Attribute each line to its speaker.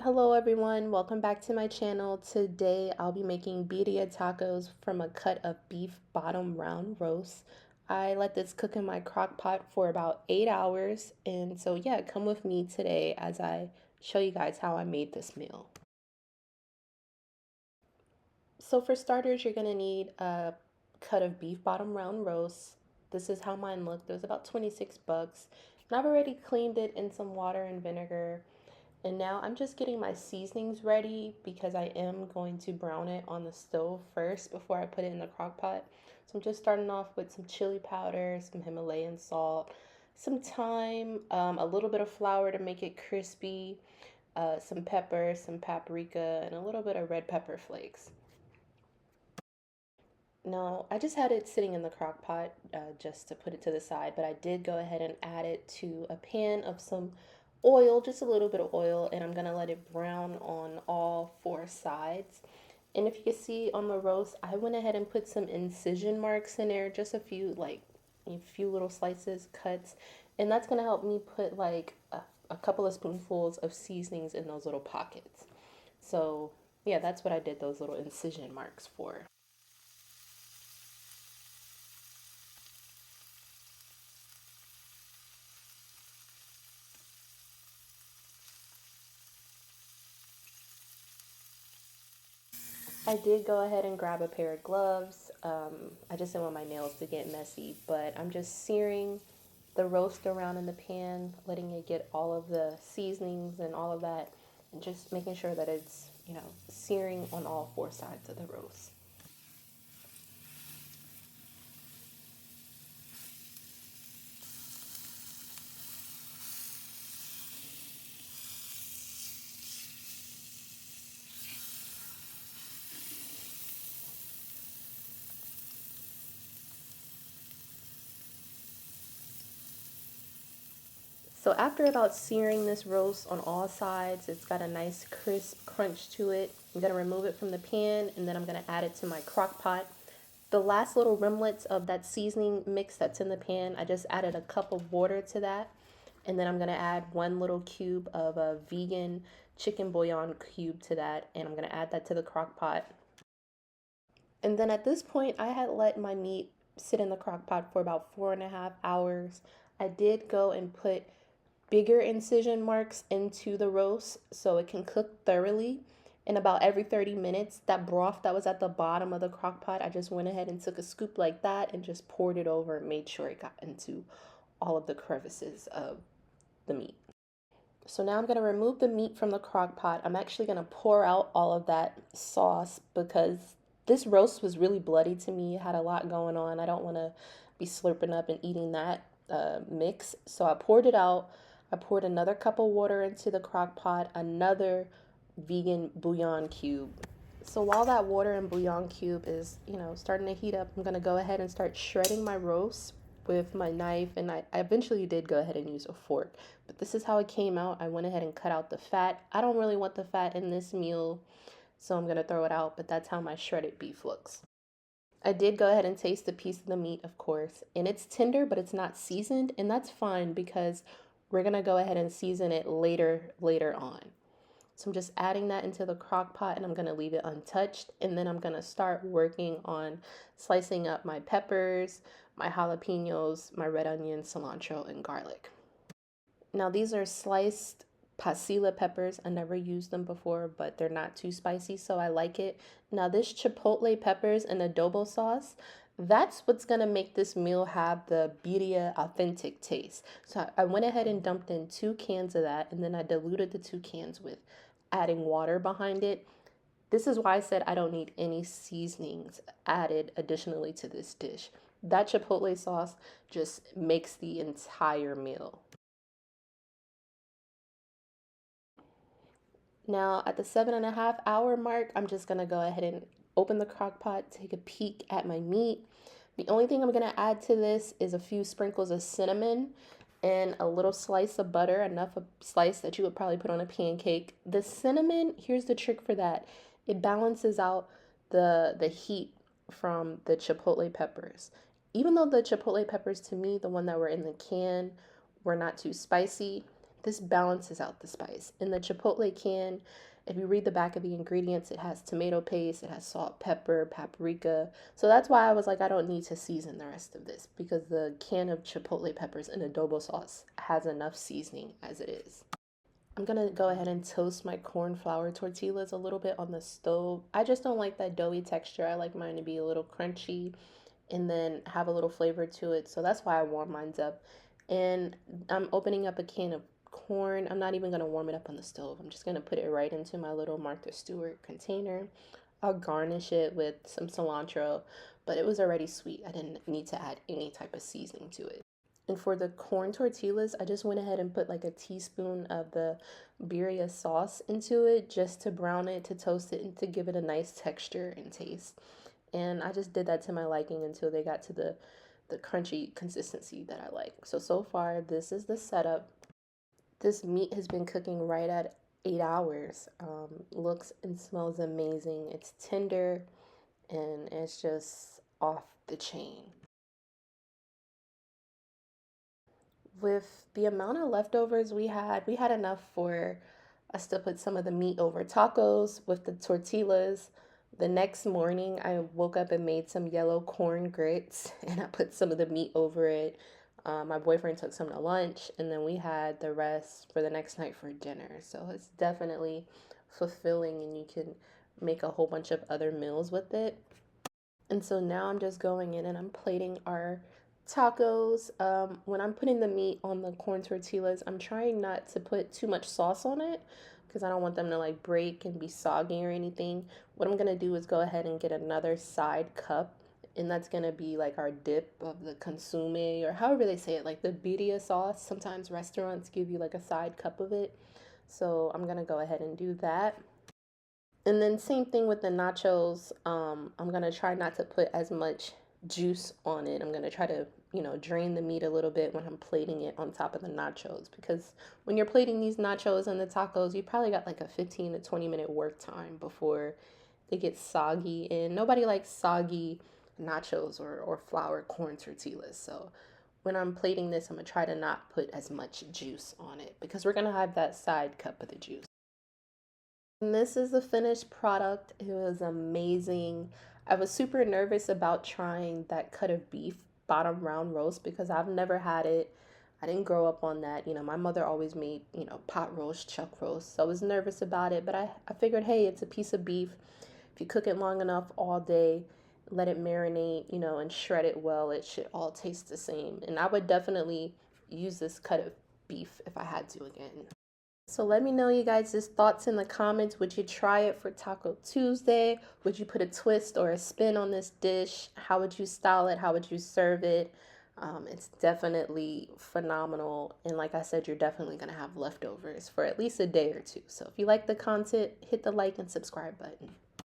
Speaker 1: Hello everyone, welcome back to my channel. Today I'll be making birria tacos from a cut of beef bottom round roast. I let this cook in my crock pot for about 8 hours, and so yeah, come with me today as I show you guys how I made this meal. So for starters, you're gonna need a cut of beef bottom round roast. This is how mine looked. It was about 26 bucks. And I've already cleaned it in some water and vinegar. And now I'm just getting my seasonings ready because I am going to brown it on the stove first before I put it in the crock pot. So I'm just starting off with some chili powder, some Himalayan salt, some thyme, a little bit of flour to make it crispy, some pepper, some paprika, and a little bit of red pepper flakes. Now, I just had it sitting in the crock pot just to put it to the side, but I did go ahead and add it to a pan of some oil, just a little bit of oil, and I'm gonna let it brown on all four sides. And if you can see on the roast, I went ahead and put some incision marks in there, just a few, like a few little slices, cuts, and that's gonna help me put like a couple of spoonfuls of seasonings in those little pockets. So yeah, that's what I did those little incision marks for. I did go ahead and grab a pair of gloves. I just didn't want my nails to get messy, but I'm just searing the roast around in the pan, letting it get all of the seasonings and all of that, and just making sure that it's, searing on all four sides of the roast. So after about searing this roast on all sides, it's got a nice crisp crunch to it. I'm gonna remove it from the pan and then I'm gonna add it to my crock pot. The last little remnants of that seasoning mix that's in the pan, I just added a cup of water to that. And then I'm gonna add one little cube of a vegan chicken bouillon cube to that. And I'm gonna add that to the crock pot. And then at this point, I had let my meat sit in the crock pot for about 4.5 hours. I did go and put bigger incision marks into the roast so it can cook thoroughly. And about every 30 minutes, that broth that was at the bottom of the crock pot, I just went ahead and took a scoop like that and just poured it over and made sure it got into all of the crevices of the meat. So now I'm going to remove the meat from the crock pot. I'm actually going to pour out all of that sauce because this roast was really bloody to me. It had a lot going on. I don't want to be slurping up and eating that mix. So I poured it out. I poured another cup of water into the crock pot, another vegan bouillon cube. So while that water and bouillon cube is, starting to heat up, I'm going to go ahead and start shredding my roast with my knife, and I eventually did go ahead and use a fork, but this is how it came out. I went ahead and cut out the fat. I don't really want the fat in this meal, so I'm going to throw it out, but that's how my shredded beef looks. I did go ahead and taste a piece of the meat, of course, and it's tender, but it's not seasoned, and that's fine because we're going to go ahead and season it later on. So I'm just adding that into the crock pot and I'm going to leave it untouched. And then I'm going to start working on slicing up my peppers, my jalapeños, my red onion, cilantro, and garlic. Now these are sliced Pasilla peppers. I never used them before, but they're not too spicy, so I like it. Now this Chipotle peppers and adobo sauce, that's what's gonna make this meal have the birria authentic taste. So I went ahead and dumped in 2 cans of that, and then I diluted the 2 cans with adding water behind it. This is why I said I don't need any seasonings added additionally to this dish. That Chipotle sauce just makes the entire meal. Now at the 7.5 hour mark, I'm just gonna go ahead and open the crock pot, take a peek at my meat. The only thing I'm gonna add to this is a few sprinkles of cinnamon and a little slice of butter, enough a slice that you would probably put on a pancake. The cinnamon, here's the trick for that. It balances out the heat from the chipotle peppers. Even though the chipotle peppers, to me, the one that were in the can, were not too spicy, This balances out the spice. In the Chipotle can, if you read the back of the ingredients, it has tomato paste, it has salt, pepper, paprika. So that's why I was like, I don't need to season the rest of this because the can of Chipotle peppers and adobo sauce has enough seasoning as it is. I'm gonna go ahead and toast my corn flour tortillas a little bit on the stove. I just don't like that doughy texture. I like mine to be a little crunchy and then have a little flavor to it. So that's why I warm mine up. And I'm opening up a can of corn. I'm not even gonna warm it up on the stove. I'm just gonna put it right into my little Martha Stewart container. I'll garnish it with some cilantro, but it was already sweet. I didn't need to add any type of seasoning to it. And for the corn tortillas, I just went ahead and put like a teaspoon of the birria sauce into it just to brown it, to toast it, and to give it a nice texture and taste. And I just did that to my liking until they got to the crunchy consistency that I like. So far, this is the setup. This meat has been cooking right at 8 hours. Looks and smells amazing. It's tender and it's just off the chain. With the amount of leftovers we had enough for us to put some of the meat over tacos with the tortillas. The next morning, I woke up and made some yellow corn grits and I put some of the meat over it. My boyfriend took some to lunch, and then we had the rest for the next night for dinner. So it's definitely fulfilling, and you can make a whole bunch of other meals with it. And so now I'm just going in and I'm plating our tacos. When I'm putting the meat on the corn tortillas, I'm trying not to put too much sauce on it because I don't want them to like break and be soggy or anything. What I'm gonna do is go ahead and get another side cup, and that's gonna be like our dip of the consume, or however they say it, like the birria sauce. Sometimes restaurants give you like a side cup of it. So I'm gonna go ahead and do that. And then same thing with the nachos. I'm gonna try not to put as much juice on it. I'm gonna try to, drain the meat a little bit when I'm plating it on top of the nachos, because when you're plating these nachos and the tacos, you probably got like a 15 to 20 minute work time before they get soggy, and nobody likes soggy nachos or flour corn tortillas. So when I'm plating this, I'm gonna try to not put as much juice on it because we're gonna have that side cup of the juice. And this is the finished product. It was amazing. I was super nervous about trying that cut of beef bottom round roast because I've never had it. I didn't grow up on that. My mother always made, pot roast, chuck roast. So I was nervous about it, but I figured, hey, it's a piece of beef. If you cook it long enough all day, let it marinate, and shred it well, it should all taste the same. And I would definitely use this cut of beef if I had to again. So let me know you guys' thoughts in the comments. Would you try it for Taco Tuesday? Would you put a twist or a spin on this dish? How would you style it? How would you serve it? It's definitely phenomenal. And like I said, you're definitely going to have leftovers for at least a day or two. So if you like the content, hit the like and subscribe button.